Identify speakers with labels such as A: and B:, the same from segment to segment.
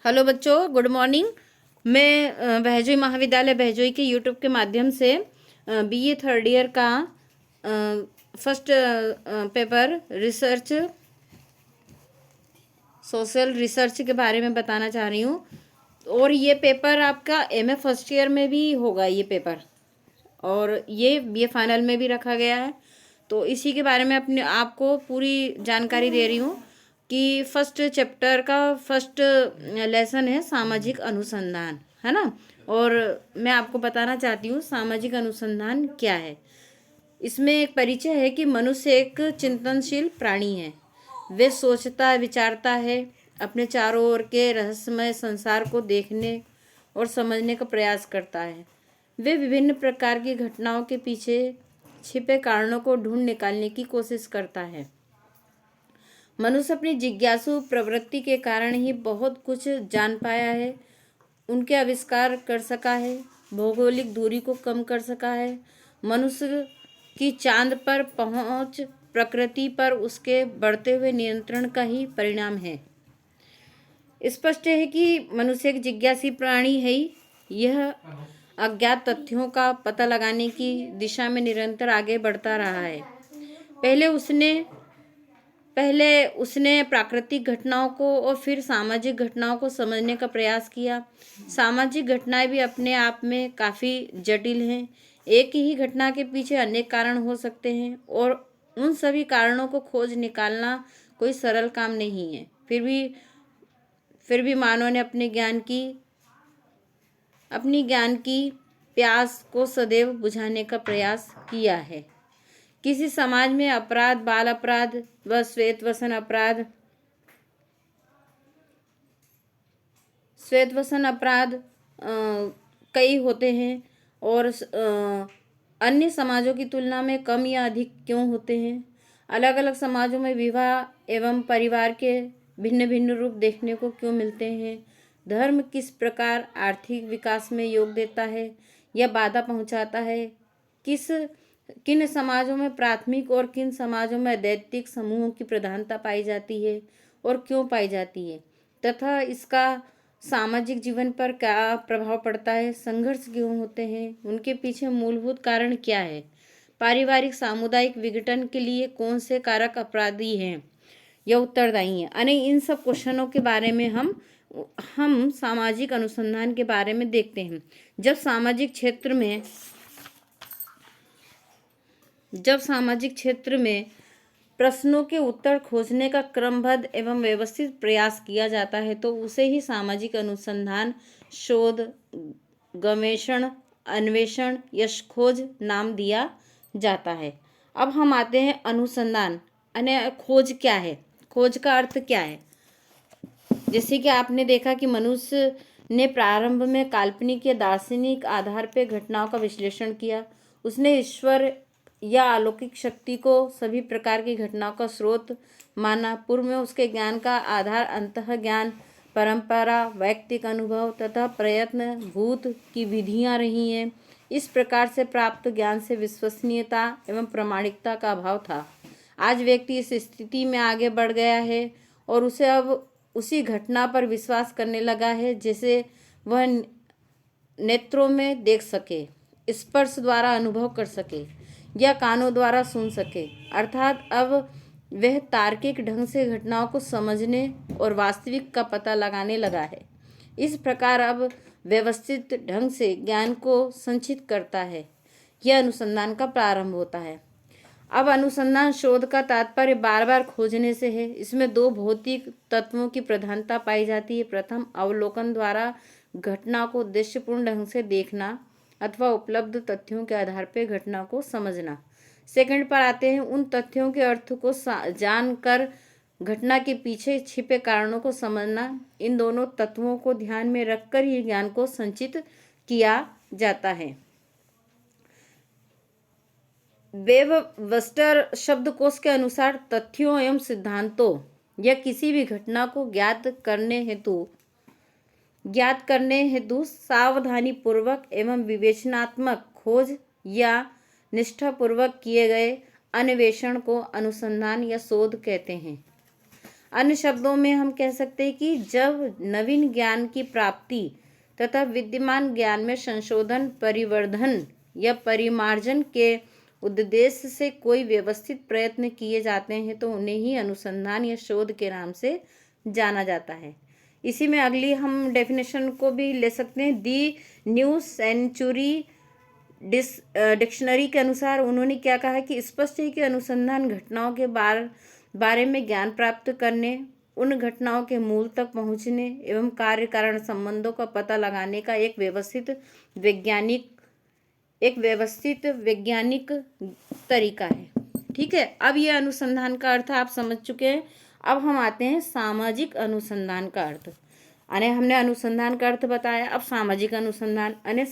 A: Hello बच्चों, good morning. मैं बहजोई महाविद्यालय बहजोई के यूट्यूब के माध्यम से बीए थर्ड ईयर का first paper research social research के बारे में बताना चाह रही हूँ। और ये पेपर आपका एमए फर्स्ट ईयर में भी होगा ये पेपर, और ये बीए फाइनल में भी रखा गया है। तो इसी के बारे में अपने आपको पूरी जानकारी दे रही हूँ कि फर्स्ट चैप्टर का फर्स्ट लेसन है सामाजिक अनुसंधान, है ना। और मैं आपको बताना चाहती हूँ सामाजिक अनुसंधान क्या है। इसमें एक परिचय है कि मनुष्य एक चिंतनशील प्राणी है। वे सोचता विचारता है, अपने चारों ओर के रहस्यमय संसार को देखने और समझने का प्रयास करता है। वे विभिन्न प्रकार की घटनाओं के पीछे छिपे कारणों को ढूंढ निकालने की कोशिश करता है। मनुष्य अपनी जिज्ञासु प्रवृत्ति के कारण ही बहुत कुछ जान पाया है, उनके आविष्कार कर सका है, भौगोलिक दूरी को कम कर सका है। मनुष्य की चांद पर पहुंच प्रकृति पर उसके बढ़ते हुए नियंत्रण का ही परिणाम है। स्पष्ट है कि मनुष्य एक जिज्ञासी प्राणी है। यह अज्ञात तथ्यों का पता लगाने की दिशा में निरंतर आगे बढ़ता रहा है। पहले उसने प्राकृतिक घटनाओं को और फिर सामाजिक घटनाओं को समझने का प्रयास किया। सामाजिक घटनाएं भी अपने आप में काफ़ी जटिल हैं। एक ही घटना के पीछे अनेक कारण हो सकते हैं और उन सभी कारणों को खोज निकालना कोई सरल काम नहीं है। फिर भी मानव ने अपनी ज्ञान की प्यास को सदैव बुझाने का प्रयास किया है। किसी समाज में अपराध, बाल अपराध व श्वेतवसन अपराध कई होते हैं और अन्य समाजों की तुलना में कम या अधिक क्यों होते हैं। अलग अलग समाजों में विवाह एवं परिवार के भिन्न भिन्न रूप देखने को क्यों मिलते हैं। धर्म किस प्रकार आर्थिक विकास में योग देता है या बाधा पहुंचाता है। किन समाजों में प्राथमिक और किन समाजों में अदैतिक समूहों की प्रधानता पाई जाती है और क्यों पाई जाती है, तथा इसका सामाजिक जीवन पर क्या प्रभाव पड़ता है। संघर्ष क्यों होते हैं, उनके पीछे मूलभूत कारण क्या है। पारिवारिक सामुदायिक विघटन के लिए कौन से कारक अपराधी हैं या उत्तरदायी हैं। यानी इन सब क्वेश्चनों के बारे में हम सामाजिक अनुसंधान के बारे में देखते हैं। जब सामाजिक क्षेत्र में प्रश्नों के उत्तर खोजने का क्रमबद्ध एवं व्यवस्थित प्रयास किया जाता है तो उसे ही सामाजिक अनुसंधान, शोध, गवेषण, अन्वेषण या खोज नाम दिया जाता है। अब हम आते हैं अनुसंधान यानी खोज क्या है, खोज का अर्थ क्या है। जैसे कि आपने देखा कि मनुष्य ने प्रारंभ में काल्पनिक या दार्शनिक आधार पर घटनाओं का विश्लेषण किया। उसने ईश्वर या अलौकिक शक्ति को सभी प्रकार की घटनाओं का स्रोत माना। पूर्व में उसके ज्ञान का आधार अंतः ज्ञान, परंपरा, वैयक्तिक अनुभव तथा प्रयत्न भूत की विधियां रही हैं। इस प्रकार से प्राप्त ज्ञान से विश्वसनीयता एवं प्रामाणिकता का अभाव था। आज व्यक्ति इस स्थिति में आगे बढ़ गया है और उसे अब उसी घटना पर विश्वास करने लगा है जैसे वह नेत्रों में देख सके, स्पर्श द्वारा अनुभव कर सके या कानों द्वारा सुन सके। अर्थात अब वह तार्किक ढंग से घटनाओं को समझने और वास्तविक का पता लगाने लगा है। इस प्रकार अब व्यवस्थित ढंग से ज्ञान को संचित करता है। यह अनुसंधान का प्रारंभ होता है। अब अनुसंधान शोध का तात्पर्य बार बार खोजने से है। इसमें दो भौतिक तत्वों की प्रधानता पाई जाती है। प्रथम, अवलोकन द्वारा घटना को उद्देश्यपूर्ण ढंग से देखना अथवा उपलब्ध तथ्यों के आधार पर घटना को समझना। सेकंड पर आते हैं उन तथ्यों के अर्थ को जानकर घटना के पीछे छिपे कारणों को समझना। इन दोनों तत्वों को ध्यान में रखकर ही ज्ञान को संचित किया जाता है। वेबस्टर शब्दकोश के अनुसार तथ्यों एवं सिद्धांतों या किसी भी घटना को ज्ञात करने हेतु सावधानी पूर्वक एवं विवेचनात्मक खोज या निष्ठापूर्वक किए गए अन्वेषण को अनुसंधान या शोध कहते हैं। अन्य शब्दों में हम कह सकते हैं कि जब नवीन ज्ञान की प्राप्ति तथा विद्यमान ज्ञान में संशोधन, परिवर्धन या परिमार्जन के उद्देश्य से कोई व्यवस्थित प्रयत्न किए जाते हैं तो उन्हें ही अनुसंधान या शोध के नाम से जाना जाता है। इसी में अगली हम डेफिनेशन को भी ले सकते हैं। दी न्यू सेंचुरी डिक्शनरी के अनुसार उन्होंने क्या कहा कि स्पष्ट है कि अनुसंधान घटनाओं के बारे में ज्ञान प्राप्त करने, उन घटनाओं के मूल तक पहुंचने एवं कार्य कारण संबंधों का पता लगाने का एक व्यवस्थित वैज्ञानिक तरीका है। ठीक है, अब ये अनुसंधान का अर्थ आप समझ चुके हैं। अब हम आते हैं सामाजिक अनुसंधान का अर्थ। यानी हमने अनुसंधान का अर्थ बताया, अब सामाजिक अनुसंधान यानी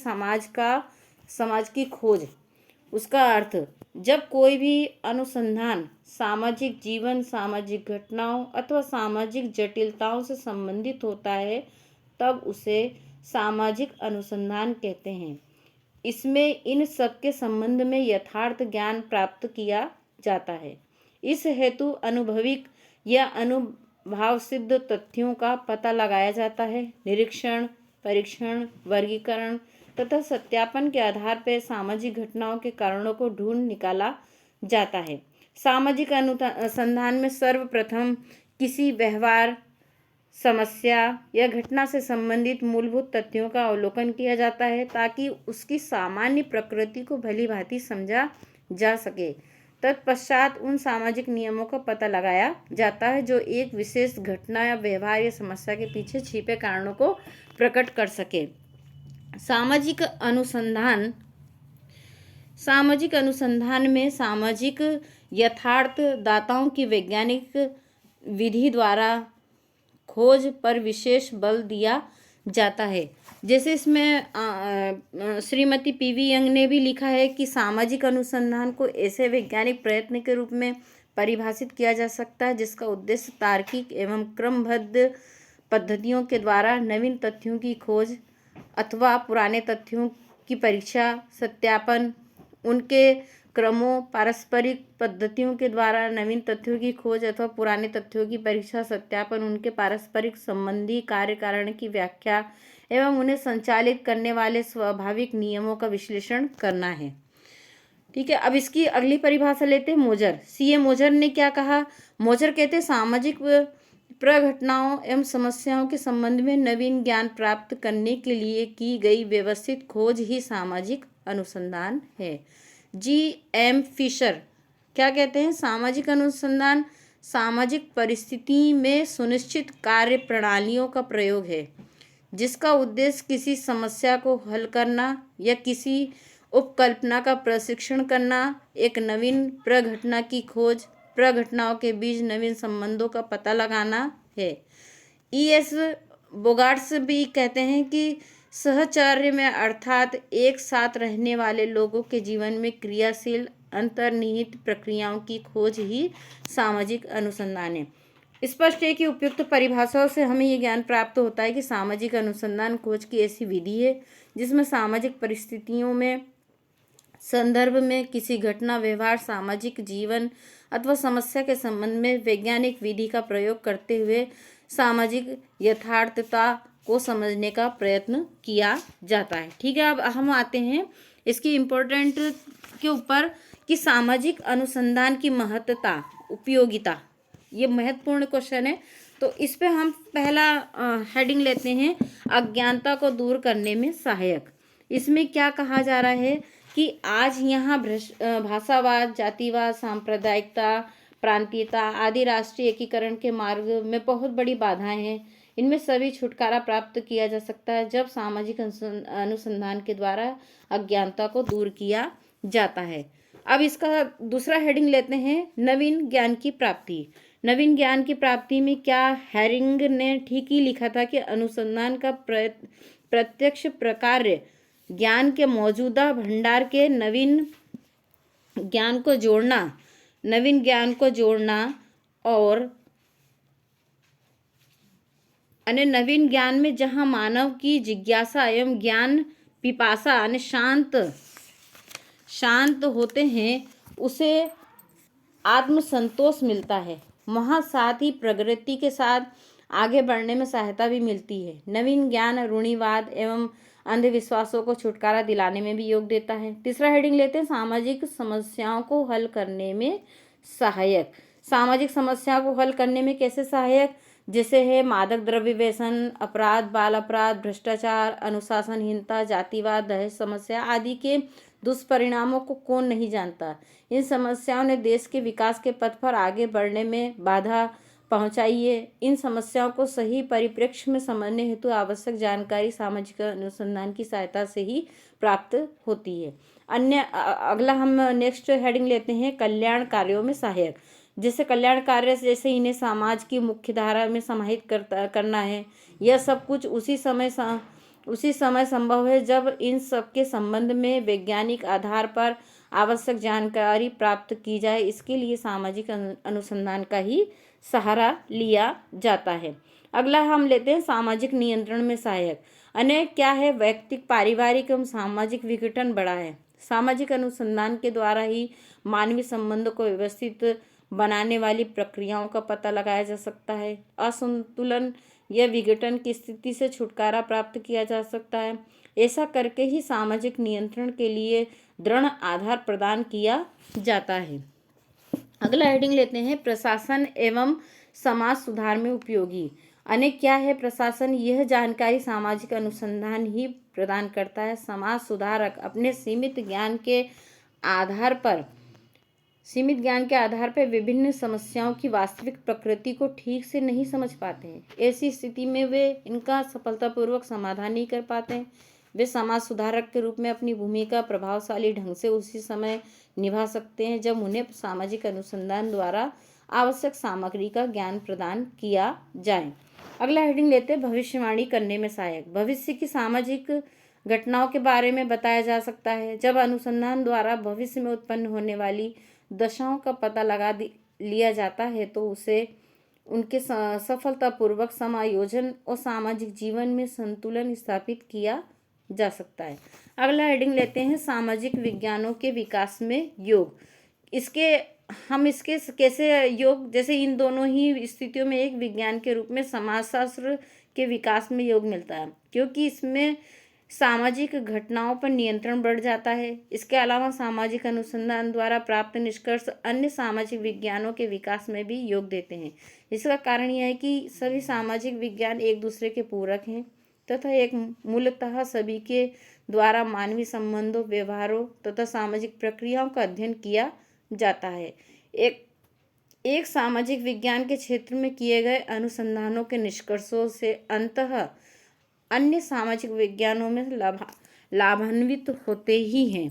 A: समाज की खोज, उसका अर्थ जब कोई भी अनुसंधान सामाजिक जीवन, सामाजिक घटनाओं अथवा सामाजिक जटिलताओं से संबंधित होता है तब उसे सामाजिक अनुसंधान कहते हैं। इसमें इन सब के संबंध में यथार्थ ज्ञान प्राप्त किया जाता है। इस हेतु अनुभविक या अनुभव सिद्ध तथ्यों का पता लगाया जाता है। निरीक्षण, परीक्षण, वर्गीकरण तथा सत्यापन के आधार पर सामाजिक घटनाओं के कारणों को ढूंढ निकाला जाता है। सामाजिक अनुसंधान में सर्वप्रथम किसी व्यवहार, समस्या या घटना से संबंधित मूलभूत तथ्यों का अवलोकन किया जाता है ताकि उसकी सामान्य प्रकृति को भली भांति समझा जा सके। तत्पश्चात उन सामाजिक नियमों का पता लगाया जाता है जो एक विशेष घटना या व्यवहार या समस्या के पीछे छिपे कारणों को प्रकट कर सके। सामाजिक अनुसंधान में सामाजिक यथार्थ दाताओं की वैज्ञानिक विधि द्वारा खोज पर विशेष बल दिया जाता है। जैसे इसमें श्रीमती पीवी यंग ने भी लिखा है कि सामाजिक अनुसंधान को ऐसे वैज्ञानिक प्रयत्न के रूप में परिभाषित किया जा सकता है जिसका उद्देश्य तार्किक एवं क्रमबद्ध पद्धतियों के द्वारा नवीन तथ्यों की खोज अथवा पुराने तथ्यों की परीक्षा, सत्यापन, उनके क्रमों, पारस्परिक पद्धतियों के द्वारा नवीन तथ्यों की खोज अथवा पुराने तथ्यों की परीक्षा, सत्यापन, उनके पारस्परिक संबंधी कार्य कारण की व्याख्या एवं उन्हें संचालित करने वाले स्वाभाविक नियमों का विश्लेषण करना है। ठीक है, अब इसकी अगली परिभाषा लेते हैं। मोजर, सीए मोजर ने क्या कहा? मोजर कहते हैं सामाजिक प्रघटनाओं एवं समस्याओं के संबंध में नवीन ज्ञान प्राप्त करने के लिए की गई व्यवस्थित खोज ही सामाजिक अनुसंधान है। जी एम फिशर क्या कहते हैं? सामाजिक अनुसंधान सामाजिक परिस्थिति में सुनिश्चित कार्य प्रणालियों का प्रयोग है जिसका उद्देश्य किसी समस्या को हल करना या किसी उपकल्पना का प्रशिक्षण करना, एक नवीन प्रघटना की खोज, प्रघटनाओं के बीच नवीन संबंधों का पता लगाना है। E.S. बोगार्ट्स भी कहते हैं कि सहचर्य में अर्थात एक साथ रहने वाले लोगों के जीवन में क्रियाशील अंतर्निहित प्रक्रियाओं की खोज ही सामाजिक अनुसंधान है। स्पष्ट है कि उपयुक्त परिभाषाओं से हमें ये ज्ञान प्राप्त होता है कि सामाजिक अनुसंधान खोज की ऐसी विधि है जिसमें सामाजिक परिस्थितियों में संदर्भ में किसी घटना, व्यवहार, सामाजिक जीवन अथवा समस्या के संबंध में वैज्ञानिक विधि का प्रयोग करते हुए सामाजिक यथार्थता को समझने का प्रयत्न किया जाता है। ठीक है, अब हम आते हैं इसकी इम्पोर्टेंट के ऊपर कि सामाजिक अनुसंधान की महत्ता, उपयोगिता, ये महत्वपूर्ण क्वेश्चन है। तो इस पे हम पहला हेडिंग लेते हैं, अज्ञानता को दूर करने में सहायक। इसमें क्या कहा जा रहा है कि आज यहाँ भाषावाद, जातिवाद, सांप्रदायिकता, प्रांतीयता आदि राष्ट्रीय एकीकरण के मार्ग में बहुत बड़ी बाधाएं हैं। इनमें सभी छुटकारा प्राप्त किया जा सकता है जब सामाजिक अनुसंधान के द्वारा अज्ञानता को दूर किया जाता है। अब इसका दूसरा हेडिंग लेते हैं, नवीन ज्ञान की प्राप्ति। नवीन ज्ञान की प्राप्ति में क्या हैरिंग ने ठीक ही लिखा था कि अनुसंधान का प्रत्यक्ष प्रकार्य ज्ञान के मौजूदा भंडार के नवीन ज्ञान को जोड़ना और अन्य नवीन ज्ञान में जहाँ मानव की जिज्ञासा एवं ज्ञान पिपासा अन्य शांत होते हैं उसे आत्मसंतोष मिलता है। वहाँ साथ ही प्रगति के साथ आगे बढ़ने में सहायता भी मिलती है। नवीन ज्ञान रूढ़िवाद एवं अंधविश्वासों को छुटकारा दिलाने में भी योग देता है। तीसरा हेडिंग लेते हैं सामाजिक समस्याओं को हल करने में सहायक। सामाजिक समस्याओं को हल करने में कैसे सहायक, जैसे है मादक द्रव्य व्यसन, अपराध, बाल अपराध, भ्रष्टाचार, अनुशासनहीनता, जातिवाद, दहेज समस्या आदि के दुष्परिणामों को कौन नहीं जानता। इन समस्याओं ने देश के विकास के पथ पर आगे बढ़ने में बाधा पहुंचाई है। इन समस्याओं को सही परिप्रेक्ष्य में समझने हेतु आवश्यक जानकारी सामाजिक अनुसंधान की सहायता से ही प्राप्त होती है। अगला हम नेक्स्ट हेडिंग लेते हैं कल्याण कार्यों में सहायक। जैसे कल्याण कार्य जैसे इन्हें समाज की मुख्य धारा में समाहित करना है। यह सब कुछ उसी समय संभव है जब इन सब के संबंध में वैज्ञानिक आधार पर आवश्यक जानकारी प्राप्त की जाए। इसके लिए सामाजिक अनुसंधान का ही सहारा लिया जाता है। अगला हम लेते हैं सामाजिक नियंत्रण में सहायक। अन्य क्या है, वैयक्तिक, पारिवारिक एवं सामाजिक विघटन बड़ा है। सामाजिक अनुसंधान के द्वारा ही मानवीय संबंधों को व्यवस्थित बनाने वाली प्रक्रियाओं का पता लगाया जा सकता है। असंतुलन या विघटन की स्थिति से छुटकारा प्राप्त किया जा सकता है। ऐसा करके ही सामाजिक नियंत्रण के लिए दृढ़ आधार प्रदान किया जाता है। अगला हेडिंग लेते हैं प्रशासन एवं समाज सुधार में उपयोगी। अनेक क्या है प्रशासन, यह जानकारी सामाजिक अनुसंधान ही प्रदान करता है। समाज सुधारक अपने सीमित ज्ञान के आधार पर विभिन्न समस्याओं की वास्तविक प्रकृति को ठीक से नहीं समझ पाते हैं। ऐसी स्थिति में वे इनका सफलतापूर्वक समाधान नहीं कर पाते हैं। वे समाज सुधारक के रूप में अपनी भूमिका प्रभावशाली ढंग से उसी समय निभा सकते हैं जब उन्हें सामाजिक अनुसंधान द्वारा आवश्यक सामग्री का ज्ञान प्रदान किया जाए। अगला हेडिंग लेते हैं भविष्यवाणी करने में सहायक। भविष्य की सामाजिक घटनाओं के बारे में बताया जा सकता है। जब अनुसंधान द्वारा भविष्य में उत्पन्न होने वाली दशाओं का पता लगा लिया जाता है तो उसे उनके सफलतापूर्वक समायोजन और सामाजिक जीवन में संतुलन स्थापित किया जा सकता है। अगला हेडिंग लेते हैं सामाजिक विज्ञानों के विकास में योग। इसके कैसे योग, जैसे इन दोनों ही स्थितियों में एक विज्ञान के रूप में समाजशास्त्र के विकास में योग मिलता है, क्योंकि इसमें सामाजिक घटनाओं पर नियंत्रण बढ़ जाता है। इसके अलावा सामाजिक अनुसंधान द्वारा प्राप्त निष्कर्ष अन्य सामाजिक विज्ञानों के विकास में भी योग देते हैं। इसका कारण यह है कि सभी सामाजिक विज्ञान एक दूसरे के पूरक हैं तथा एक मूलतः सभी के द्वारा मानवीय संबंधों, व्यवहारों तथा सामाजिक प्रक्रियाओं का अध्ययन किया जाता है। एक सामाजिक विज्ञान के क्षेत्र में किए गए अनुसंधानों के निष्कर्षों से अंततः अन्य सामाजिक विज्ञानों में लाभान्वित होते ही हैं।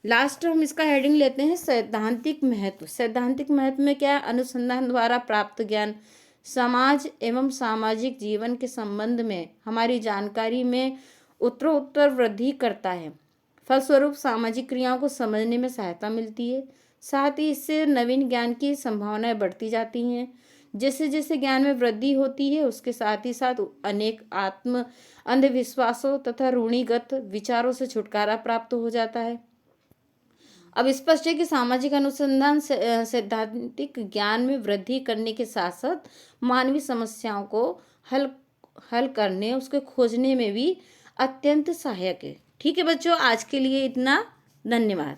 A: लास्ट हम इसका हेडिंग लेते हैं सैद्धांतिक महत्व। सैद्धांतिक महत्व में क्या है, अनुसंधान द्वारा प्राप्त ज्ञान समाज एवं सामाजिक जीवन के संबंध में हमारी जानकारी में उत्तरोत्तर वृद्धि करता है। फलस्वरूप सामाजिक क्रियाओं को समझने में सहायता मिलती है। साथ ही इससे नवीन ज्ञान की संभावनाएं बढ़ती जाती हैं। जैसे जैसे ज्ञान में वृद्धि होती है उसके साथ ही साथ अनेक अंधविश्वासों तथा रूढ़िगत विचारों से छुटकारा प्राप्त हो जाता है। अब स्पष्ट है कि सामाजिक अनुसंधान सैद्धांतिक ज्ञान में वृद्धि करने के साथ साथ मानवीय समस्याओं को हल करने, उसके खोजने में भी अत्यंत सहायक है। ठीक है बच्चों, आज के लिए इतना। धन्यवाद।